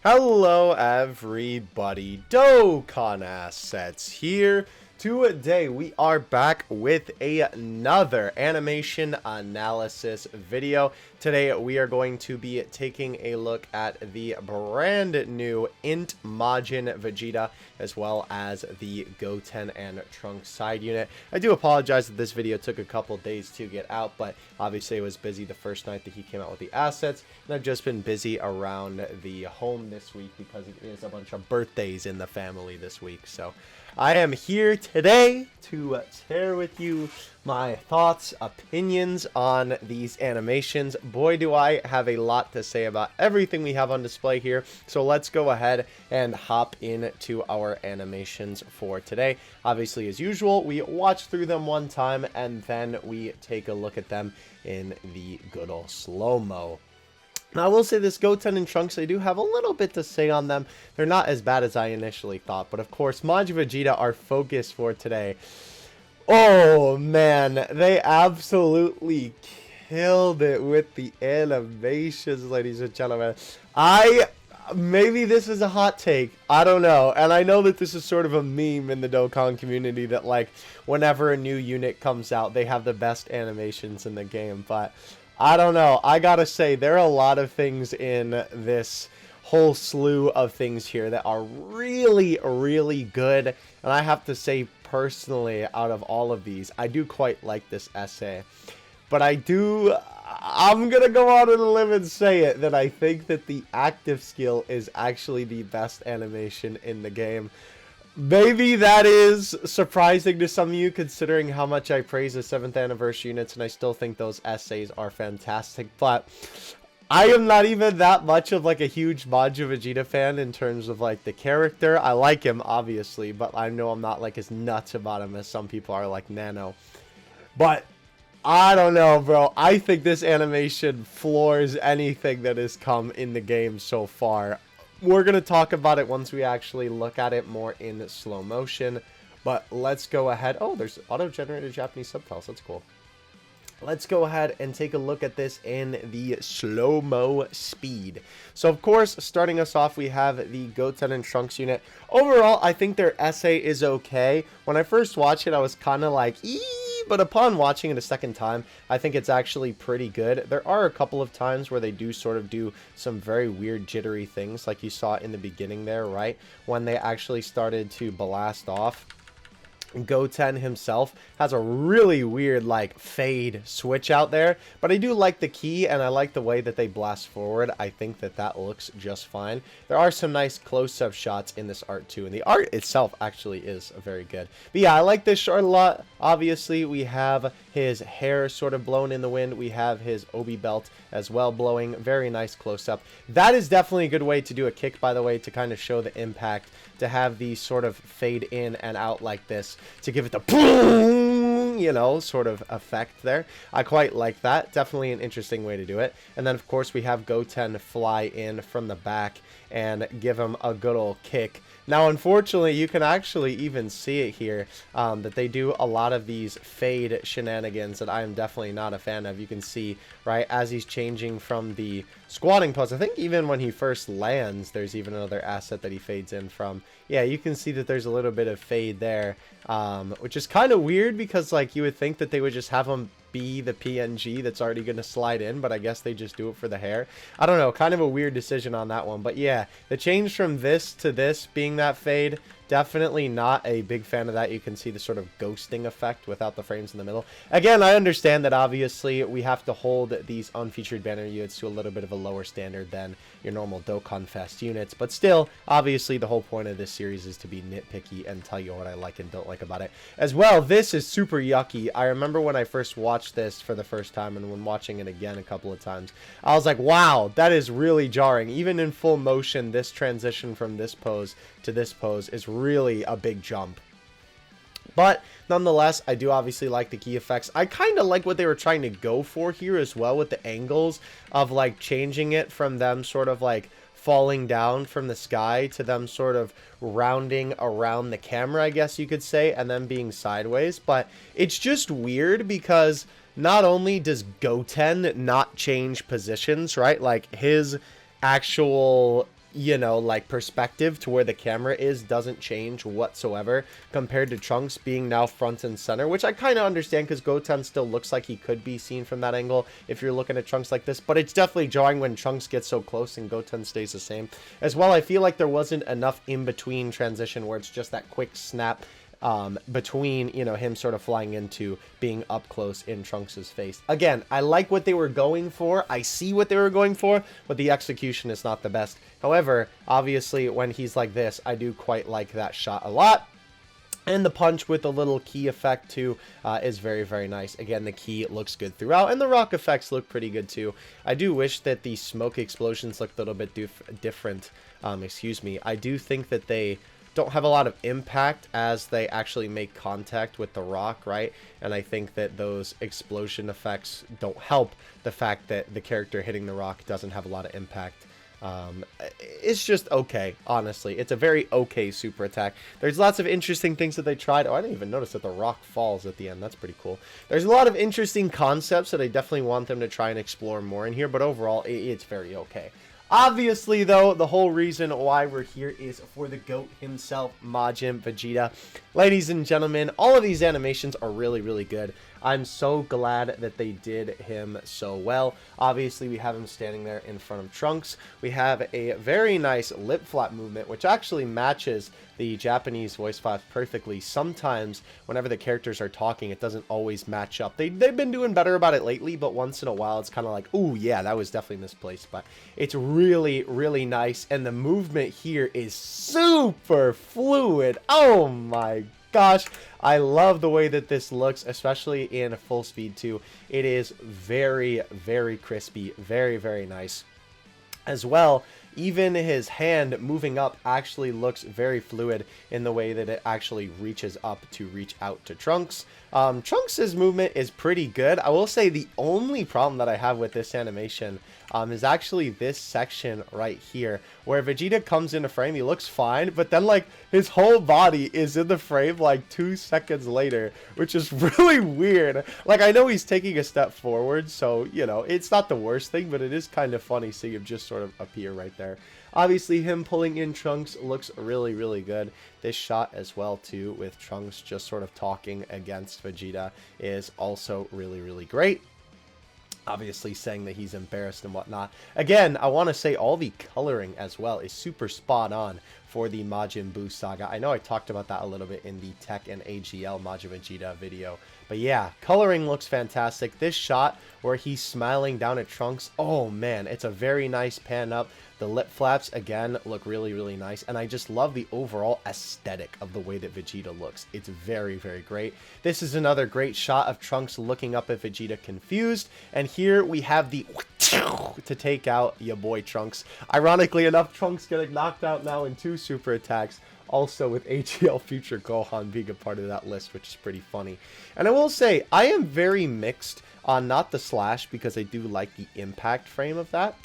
Hello everybody, Dokkan Assets here. Today we are back with another animation analysis video. Today we are going to be taking a look at the brand new INT MAJIN VEGETA as well as the Goten and Trunks side unit. I do apologize that this video took a couple days to get out, but obviously I was busy the first night that he came out with the assets, and I've just been busy around the home this week because it is a bunch of birthdays in the family this week. So I am here today to share with you my thoughts, opinions on these animations. Boy, do I have a lot to say about everything we have on display here. So let's go ahead and hop into our animations for today. Obviously, as usual, we watch through them one time and then we take a look at them in the good old slow-mo. Now, I will say this, Goten and Trunks, I do have a little bit to say on them. They're not as bad as I initially thought. But, of course, Majin Vegeta, our focus for today. Oh, man. They absolutely killed it with the animations, ladies and gentlemen. Maybe this is a hot take. I don't know. And I know that this is sort of a meme in the Dokkan community that, like, whenever a new unit comes out, they have the best animations in the game. But I don't know. I gotta say, there are a lot of things in this whole slew of things here that are really, really good. And I have to say, personally, out of all of these, I do quite like this essay. But I'm gonna go out on a limb and say it, that I think that the active skill is actually the best animation in the game. Maybe that is surprising to some of you, considering how much I praise the 7th anniversary units, and I still think those essays are fantastic. But I am not even that much of like a huge Majin Vegeta fan in terms of like the character. I like him, obviously, but I know I'm not like as nuts about him as some people are like Nano. But I don't know, bro. I think this animation floors anything that has come in the game so far. We're going to talk about it once we actually look at it more in slow motion. But let's go ahead. Oh, there's auto-generated Japanese subtitles. That's cool. Let's go ahead and take a look at this in the slow-mo speed. So, of course, starting us off, we have the Goten and Trunks unit. Overall, I think their essay is okay. When I first watched it, I was kind of like, eee! But upon watching it a second time, I think it's actually pretty good. There are a couple of times where they do sort of do some very weird jittery things, like you saw in the beginning there, right? When they actually started to blast off. Goten himself has a really weird like fade switch out there, but I do like the key and I like the way that they blast forward. I think that that looks just fine. There are some nice close-up shots in this art too, and the art itself actually is very good. But yeah, I like this short a lot. Obviously, we have his hair sort of blown in the wind. We have his obi belt as well blowing. Very nice close-up. That is definitely a good way to do a kick, by the way, to kind of show the impact, to have these sort of fade in and out like this, to give it the boom, you know, sort of effect there. I quite like that. Definitely an interesting way to do it. And then, of course, we have Goten fly in from the back and give him a good old kick. Now, unfortunately, you can actually even see it here, that they do a lot of these fade shenanigans that I am definitely not a fan of. You can see, right, as he's changing from the squatting pose. I think even when he first lands, there's even another asset that he fades in from. Yeah, you can see that there's a little bit of fade there, which is kind of weird because, like, you would think that they would just have him be the PNG that's already going to slide in, but I guess they just do it for the hair. I don't know, kind of a weird decision on that one. But yeah, the change from this to this being that fade, definitely not a big fan of that. You can see the sort of ghosting effect without the frames in the middle. Again, I understand that obviously we have to hold these unfeatured banner units to a little bit of a lower standard than your normal Dokkan Fest units, but still, obviously the whole point of this series is to be nitpicky and tell you what I like and don't like about it. As well, this is super yucky. I remember when I first watched this for the first time, and when watching it again a couple of times, I was like, wow, that is really jarring. Even in full motion, this transition from this pose to this pose is really a big jump. But nonetheless, I do obviously like the key effects. I kind of like what they were trying to go for here as well with the angles of like changing it from them sort of like falling down from the sky to them sort of rounding around the camera, I guess you could say, and then being sideways. But it's just weird because not only does Goten not change positions, right? Like his actual you know, like perspective to where the camera is doesn't change whatsoever compared to Trunks being now front and center, which I kind of understand because Goten still looks like he could be seen from that angle if you're looking at Trunks like this, but it's definitely jarring when Trunks gets so close and Goten stays the same. As well, I feel like there wasn't enough in between transition where it's just that quick snap between, you know, him sort of flying into being up close in Trunks's face. Again, I like what they were going for. I see what they were going for, but the execution is not the best. However, obviously, when he's like this, I do quite like that shot a lot. And the punch with a little key effect too is very, very nice. Again, the key looks good throughout, and the rock effects look pretty good too. I do wish that the smoke explosions looked a little bit different. Excuse me. I do think that they don't have a lot of impact as they actually make contact with the rock, right? And I think that those explosion effects don't help the fact that the character hitting the rock doesn't have a lot of impact. It's just okay, honestly. It's a very okay super attack. There's lots of interesting things that they tried. Oh, I didn't even notice that the rock falls at the end. That's pretty cool. There's a lot of interesting concepts that I definitely want them to try and explore more in here, but overall, it's very okay. Obviously, though, the whole reason why we're here is for the GOAT himself, Majin Vegeta. Ladies and gentlemen, all of these animations are really, really good. I'm so glad that they did him so well. Obviously, we have him standing there in front of Trunks. We have a very nice lip flap movement, which actually matches the Japanese voice flaps perfectly. Sometimes, whenever the characters are talking, it doesn't always match up. They've been doing better about it lately, but once in a while, it's kind of like, oh, yeah, that was definitely misplaced. But it's really, really nice, and the movement here is super fluid. Oh, my gosh, I love the way that this looks, especially in full speed too. It is very, very crispy, very, very nice. As well, even his hand moving up actually looks very fluid in the way that it actually reaches up to reach out to Trunks. Trunks' movement is pretty good. I will say the only problem that I have with this animation is actually this section right here, where Vegeta comes into frame. He looks fine, but then like his whole body is in the frame like 2 seconds later, which is really weird. Like, I know he's taking a step forward, so, you know, it's not the worst thing, but it is kind of funny seeing him just sort of appear right there. Obviously, him pulling in Trunks looks really, really good. This shot as well, too, with Trunks just sort of talking against Vegeta is also really, really great. Obviously saying that he's embarrassed and whatnot. Again, I want to say all the coloring as well is super spot on for the Majin Buu saga. I know I talked about that a little bit in the Tech and AGL Majin Vegeta video. But yeah, coloring looks fantastic. This shot where he's smiling down at Trunks, oh man, it's a very nice pan up. The lip flaps, again, look really, really nice. And I just love the overall aesthetic of the way that Vegeta looks. It's very, very great. This is another great shot of Trunks looking up at Vegeta confused. And here we have the to take out your boy Trunks. Ironically enough, Trunks getting knocked out now in 2 super attacks. Also with AGL Future Gohan being a part of that list, which is pretty funny. And I will say, I am very mixed on not the slash because I do like the impact frame of that.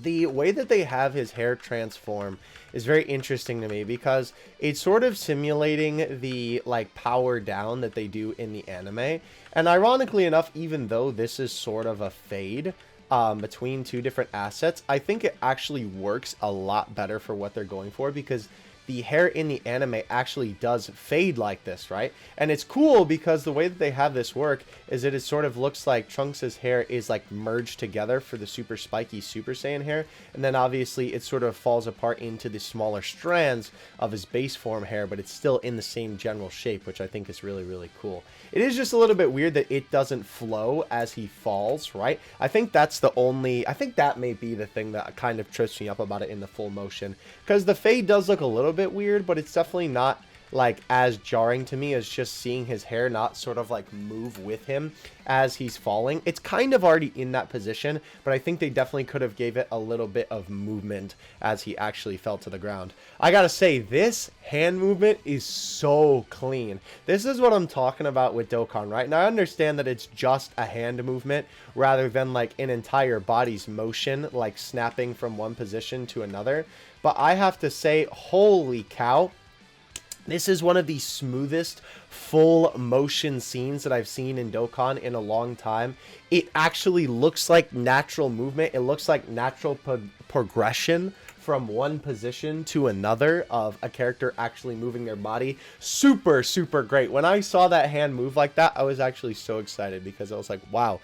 The way that they have his hair transform is very interesting to me because it's sort of simulating the like power down that they do in the anime. And ironically enough, even though this is sort of a fade between 2 different assets, I think it actually works a lot better for what they're going for because the hair in the anime actually does fade like this, right? And it's cool because the way that they have this work is that it sort of looks like Trunks' hair is like merged together for the super spiky Super Saiyan hair, and then obviously it sort of falls apart into the smaller strands of his base form hair, but it's still in the same general shape, which I think is really, really cool. It is just a little bit weird that it doesn't flow as he falls, right? I think that's the only, I think that may be the thing that kind of trips me up about it in the full motion, because the fade does look a little bit weird, but it's definitely not like as jarring to me as just seeing his hair not sort of like move with him as he's falling. It's kind of already in that position, but I think they definitely could have gave it a little bit of movement as he actually fell to the ground. I gotta say, this hand movement is so clean. This is what I'm talking about with Dokkan, right? Now I understand that it's just a hand movement rather than like an entire body's motion, like snapping from one position to another, but I have to say, holy cow, this is one of the smoothest full motion scenes that I've seen in Dokkan in a long time. It actually looks like natural movement. It looks like natural progression from one position to another of a character actually moving their body. Super, super great. When I saw that hand move like that, I was actually so excited because I was like, wow,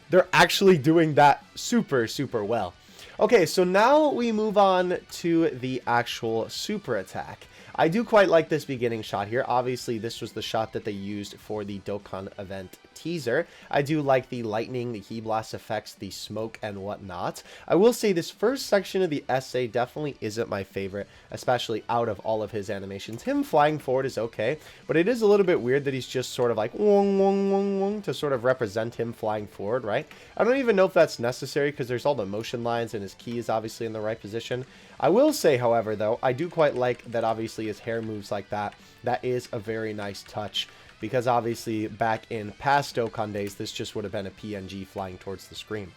they're actually doing that super, super well. Okay, so now we move on to the actual super attack. I do quite like this beginning shot here. Obviously, this was the shot that they used for the Dokkan event teaser. I do like the lightning, the Ki Blast effects, the smoke, and whatnot. I will say this first section of the essay definitely isn't my favorite, especially out of all of his animations. Him flying forward is okay, but it is a little bit weird that he's just sort of like wong, wong, wong, wong to sort of represent him flying forward, right? I don't even know if that's necessary because there's all the motion lines and his key is obviously in the right position. I will say, however, though, I do quite like that obviously his hair moves like that. That is a very nice touch because obviously back in past Dokkan days, this just would have been a PNG flying towards the screen.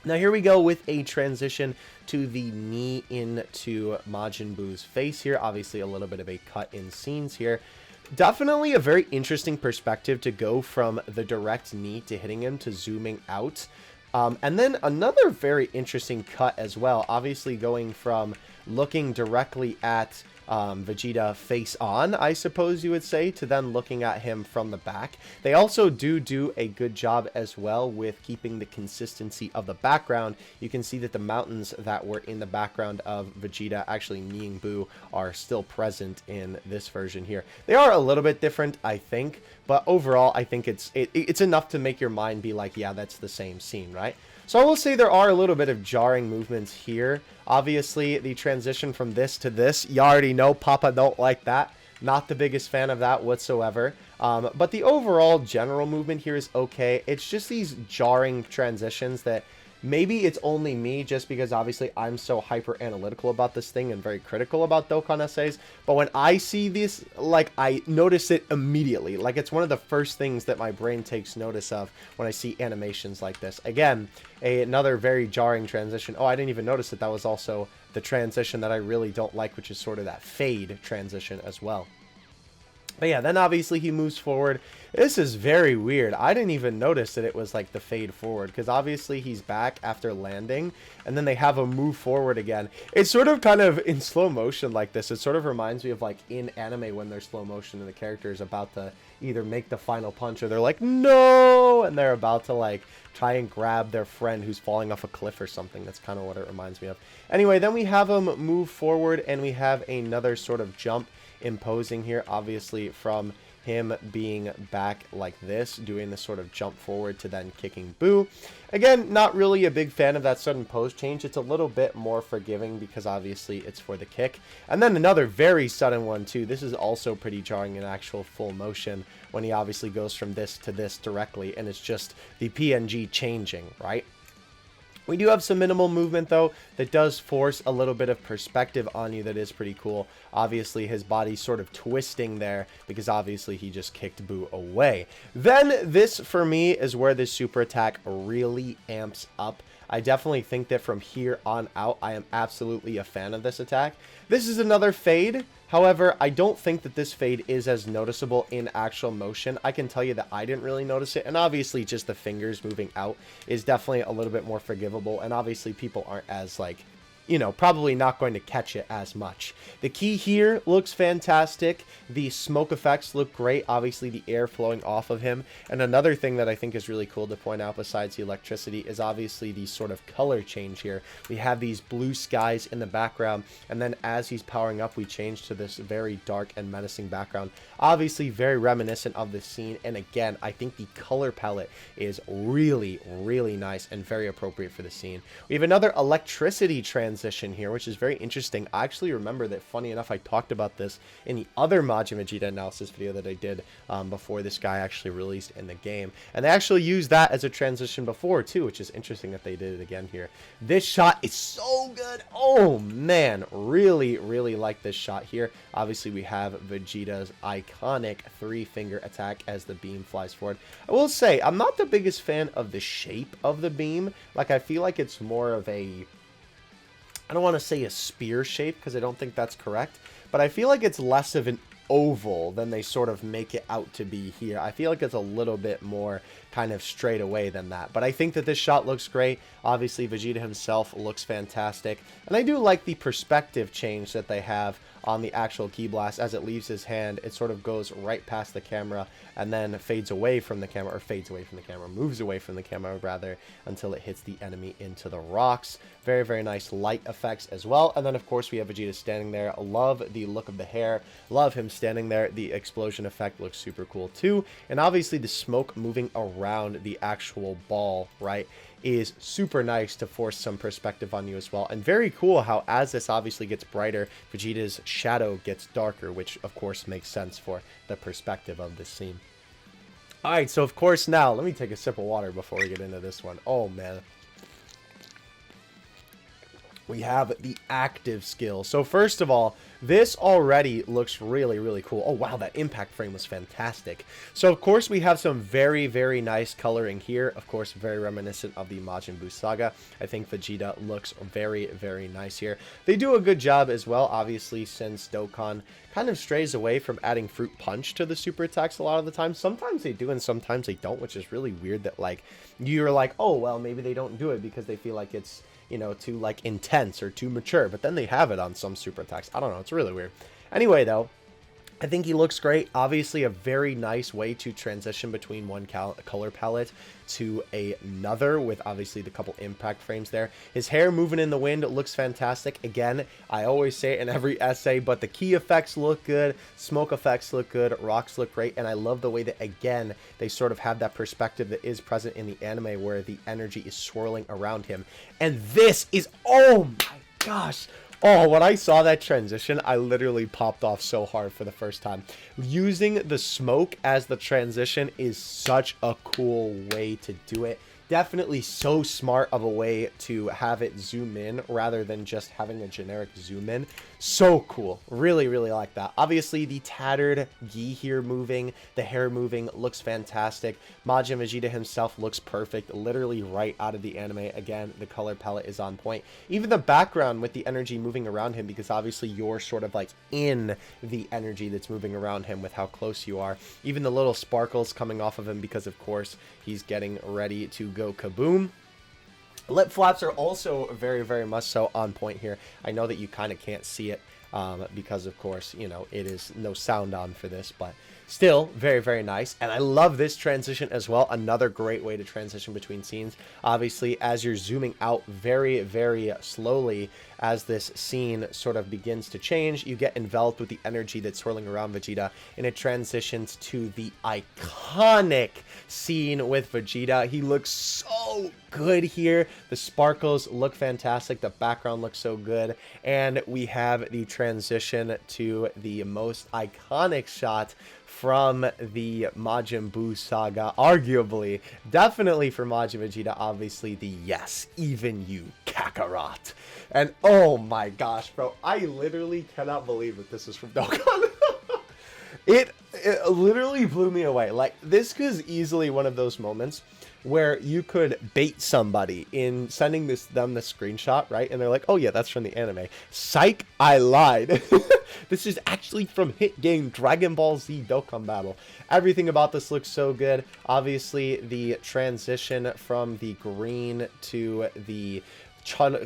Now here we go with a transition to the knee into Majin Buu's face here. Obviously a little bit of a cut in scenes here. Definitely a very interesting perspective to go from the direct knee to hitting him to zooming out. And then another very interesting cut as well, obviously going from looking directly at Vegeta face on, I suppose you would say, to then looking at him from the back. They also do a good job as well with keeping the consistency of the background. You can see that the mountains that were in the background of Vegeta actually kneeing Buu are still present in this version here. They are a little bit different, I think, but overall I think it's enough to make your mind be like, yeah, that's the same scene, right? So I will say there are a little bit of jarring movements here. Obviously, the transition from this to this, you already know Papa don't like that. Not the biggest fan of that whatsoever. But the overall general movement here is okay. It's just these jarring transitions that maybe it's only me just because obviously I'm so hyper analytical about this thing and very critical about Dokkan essays. But when I see this, like, I notice it immediately. Like, it's one of the first things that my brain takes notice of when I see animations like this. Again, another very jarring transition. Oh, I didn't even notice that that was also the transition that I really don't like, which is sort of that fade transition as well. But yeah, then obviously he moves forward. This is very weird. I didn't even notice that it was like the fade forward because obviously he's back after landing and then they have him move forward again. It's sort of kind of in slow motion like this. It sort of reminds me of like in anime when there's slow motion and the character is about to either make the final punch or they're like, no, and they're about to like try and grab their friend who's falling off a cliff or something. That's kind of what it reminds me of. Anyway, then we have him move forward and we have another sort of jump imposing here, obviously from him being back like this, doing this sort of jump forward to then kicking Buu. Again, not really a big fan of that sudden pose change. It's a little bit more forgiving because obviously it's for the kick. And then another very sudden one too. This is also pretty jarring in actual full motion when he obviously goes from this to this directly and it's just the PNG changing, right? We do have some minimal movement, though, that does force a little bit of perspective on you that is pretty cool. Obviously, his body's sort of twisting there because obviously he just kicked Buu away. Then this, for me, is where this super attack really amps up. I definitely think that from here on out, I am absolutely a fan of this attack. This is another fade. However, I don't think that this fade is as noticeable in actual motion. I can tell you that I didn't really notice it. And obviously, just the fingers moving out is definitely a little bit more forgivable. And obviously, people aren't as, like, you know, probably not going to catch it as much. The key here looks fantastic. The smoke effects look great. Obviously, the air flowing off of him. And another thing that I think is really cool to point out besides the electricity is obviously the sort of color change here. We have these blue skies in the background. And then as he's powering up, we change to this very dark and menacing background. Obviously, very reminiscent of the scene. And again, I think the color palette is really, really nice and very appropriate for the scene. We have another electricity transition here, which is very interesting. I actually remember that, funny enough, I talked about this in the other Majin Vegeta analysis video that I did before this guy actually released in the game. And they actually used that as a transition before, too, which is interesting that they did it again here. This shot is so good. Oh, man. Really, really like this shot here. Obviously, we have Vegeta's iconic three-finger attack as the beam flies forward. I will say, I'm not the biggest fan of the shape of the beam. Like, I feel like it's more of a... I don't want to say a spear shape because I don't think that's correct, but I feel like it's less of an oval than they sort of make it out to be here. I feel like it's a little bit more kind of straight away than that. But I think that this shot looks great. Obviously, Vegeta himself looks fantastic. And I do like the perspective change that they have on the actual ki blast. As it leaves his hand, it sort of goes right past the camera and then fades away from the camera, or fades away from the camera, moves away from the camera rather, until it hits the enemy into the rocks. Very, very nice light effects as well. And then of course we have Vegeta standing there. Love the look of the hair, love him standing there. The explosion effect looks super cool too. And obviously the smoke moving around the actual ball, right, is super nice to force some perspective on you as well. And very cool how as this obviously gets brighter, Vegeta's shadow gets darker, which of course makes sense for the perspective of this scene. Alright, so of course now, let me take a sip of water before we get into this one. Oh man. We have the active skill. So first of all, this already looks really, really cool. Oh wow, that impact frame was fantastic. So of course we have some very, very nice coloring here. Of course, very reminiscent of the Majin Buu saga. I think Vegeta looks very, very nice here. They do a good job as well, obviously, since Dokkan kind of strays away from adding Fruit Punch to the super attacks a lot of the time. Sometimes they do and sometimes they don't, which is really weird that like you're like, oh well, maybe they don't do it because they feel like it's, you know, too like intense or too mature, but then they have it on some super attacks. I don't know, it's really weird. Anyway though, I think he looks great. Obviously a very nice way to transition between one color palette to another, with obviously the couple impact frames there. His hair moving in the wind looks fantastic. Again, I always say it in every essay, but the key effects look good, smoke effects look good, rocks look great, and I love the way that, again, they sort of have that perspective that is present in the anime where the energy is swirling around him. And this is, oh my gosh, oh, when I saw that transition, I literally popped off so hard for the first time. Using the smoke as the transition is such a cool way to do it. Definitely so smart of a way to have it zoom in rather than just having a generic zoom in. So cool. Really, really like that. Obviously, the tattered gi here moving, the hair moving looks fantastic. Majin Vegeta himself looks perfect, literally right out of the anime. Again, the color palette is on point. Even the background with the energy moving around him, because obviously you're sort of like in the energy that's moving around him with how close you are. Even the little sparkles coming off of him because, of course, he's getting ready to go kaboom. Lip flaps are also very, very much so on point here. I know that you kind of can't see it because, of course, you know, it is no sound on for this, but still very, very nice. And I love this transition as well. Another great way to transition between scenes. Obviously, as you're zooming out very, very slowly, as this scene sort of begins to change, you get enveloped with the energy that's swirling around Vegeta, and it transitions to the iconic scene with Vegeta. He looks so good here. The sparkles look fantastic. The background looks so good. And we have the transition to the most iconic shot from the Majin Buu saga, arguably, definitely for Majin Vegeta, obviously the yes, even you, Kakarot. And oh my gosh, bro, I literally cannot believe that this is from Dokkan. It literally blew me away. Like, this is easily one of those moments where you could bait somebody in sending them the screenshot, right? And they're like, oh yeah, that's from the anime. Psych, I lied. This is actually from hit game Dragon Ball Z Dokkan Battle. Everything about this looks so good. Obviously, the transition from the green to the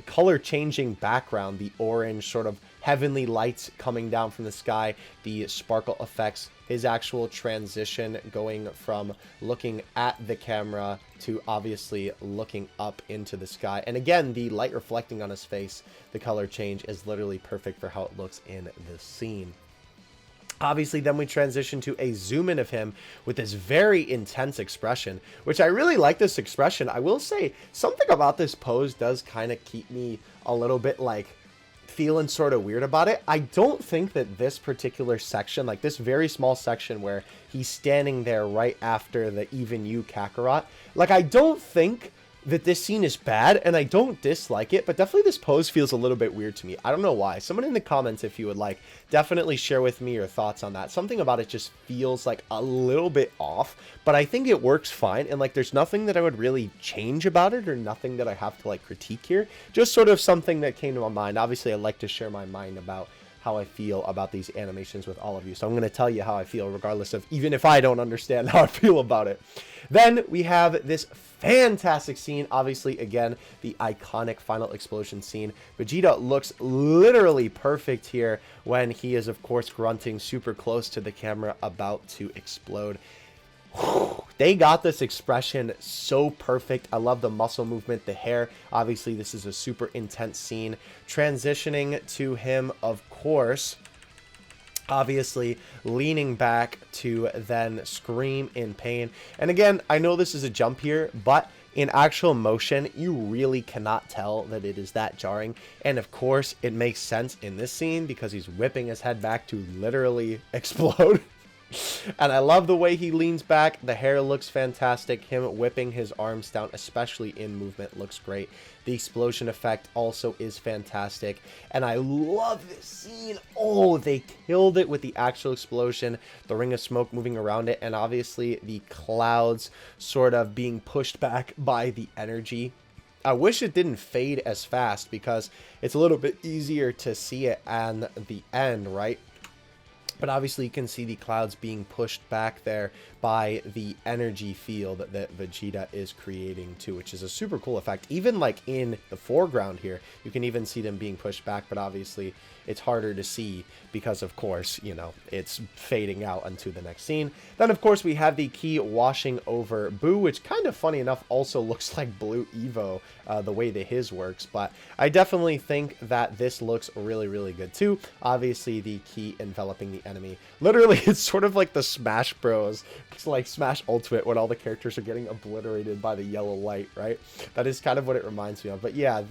color changing background, the orange sort of heavenly lights coming down from the sky, the sparkle effects, his actual transition going from looking at the camera to obviously looking up into the sky. And again, the light reflecting on his face, the color change is literally perfect for how it looks in the scene. Obviously, then we transition to a zoom in of him with this very intense expression, which I really like this expression. I will say something about this pose does kind of keep me a little bit like feeling sort of weird about it. I don't think that this particular section, like this very small section where he's standing there right after the even you Kakarot, like I don't think that this scene is bad, and I don't dislike it, but definitely this pose feels a little bit weird to me. I don't know why. Someone in the comments, if you would like, definitely share with me your thoughts on that. Something about it just feels like a little bit off, but I think it works fine, and like there's nothing that I would really change about it or nothing that I have to like critique here. Just sort of something that came to my mind. Obviously, I like to share my mind about how I feel about these animations with all of you. So I'm going to tell you how I feel regardless of, even if I don't understand how I feel about it. Then we have this fantastic scene. Obviously, again, the iconic final explosion scene. Vegeta looks literally perfect here when he is, of course, grunting super close to the camera about to explode. They got this expression so perfect. I love the muscle movement, the hair. Obviously, this is a super intense scene. Transitioning to him, of course, obviously leaning back to then scream in pain. And again, I know this is a jump here, but in actual motion, you really cannot tell that it is that jarring. And of course, it makes sense in this scene because he's whipping his head back to literally explode. And I love the way he leans back. The hair looks fantastic. Him whipping his arms down, especially in movement, looks great. The explosion effect also is fantastic. And I love this scene. Oh, they killed it with the actual explosion. The ring of smoke moving around it. And obviously the clouds sort of being pushed back by the energy. I wish it didn't fade as fast because it's a little bit easier to see it at the end, right? But obviously you can see the clouds being pushed back there by the energy field that Vegeta is creating too, which is a super cool effect. Even like in the foreground here, you can even see them being pushed back, but obviously it's harder to see because, of course, you know, it's fading out onto the next scene. Then, of course, we have the key washing over Boo, which kind of funny enough also looks like Blue Evo, the way that his works. But I definitely think that this looks really, really good too. Obviously, the key enveloping the enemy. Literally, it's sort of like the Smash Bros. It's like Smash Ultimate when all the characters are getting obliterated by the yellow light, right? That is kind of what it reminds me of. But yeah,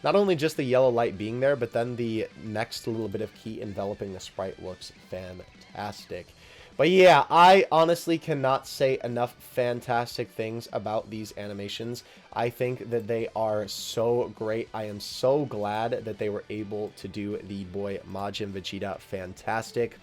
not only just the yellow light being there, but then the next little bit of key enveloping the sprite looks fantastic. But yeah, I honestly cannot say enough fantastic things about these animations. I think that they are so great. I am so glad that they were able to do the boy Majin Vegeta fantastic.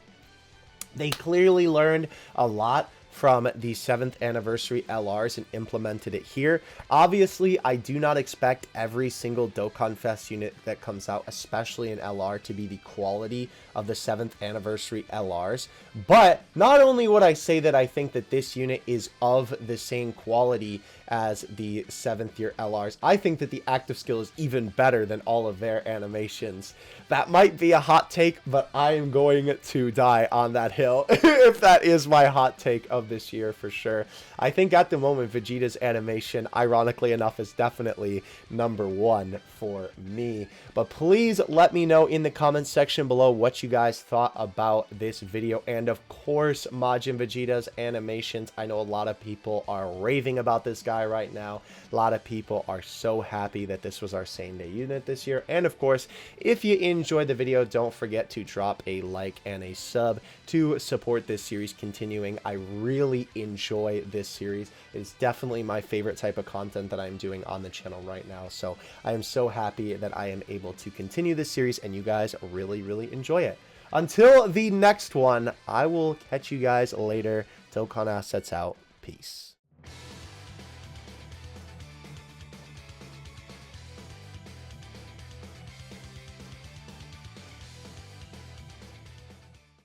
They clearly learned a lot from the 7th anniversary LRs and implemented it here. Obviously, I do not expect every single Dokkan Fest unit that comes out, especially in LR, to be the quality of the 7th anniversary LRs. But not only would I say that I think that this unit is of the same quality as the 7th year LRs, I think that the active skill is even better than all of their animations. That might be a hot take, but I am going to die on that hill if that is my hot take of this year for sure. I think at the moment Vegeta's animation, ironically enough, is definitely #1 for me. But please let me know in the comments section below what you guys thought about this video, and of course Majin Vegeta's animations. I know a lot of people are raving about this guy right now. A lot of people are so happy that this was our same day unit this year. And of course, if you enjoyed the video, don't forget to drop a like and a sub to support this series continuing. I really enjoy this series. It's definitely my favorite type of content that I'm doing on the channel right now. So I am so happy that I am able to continue this series and you guys really, really enjoy it. Until the next one, I will catch you guys later. Dokkan Assets out. Peace.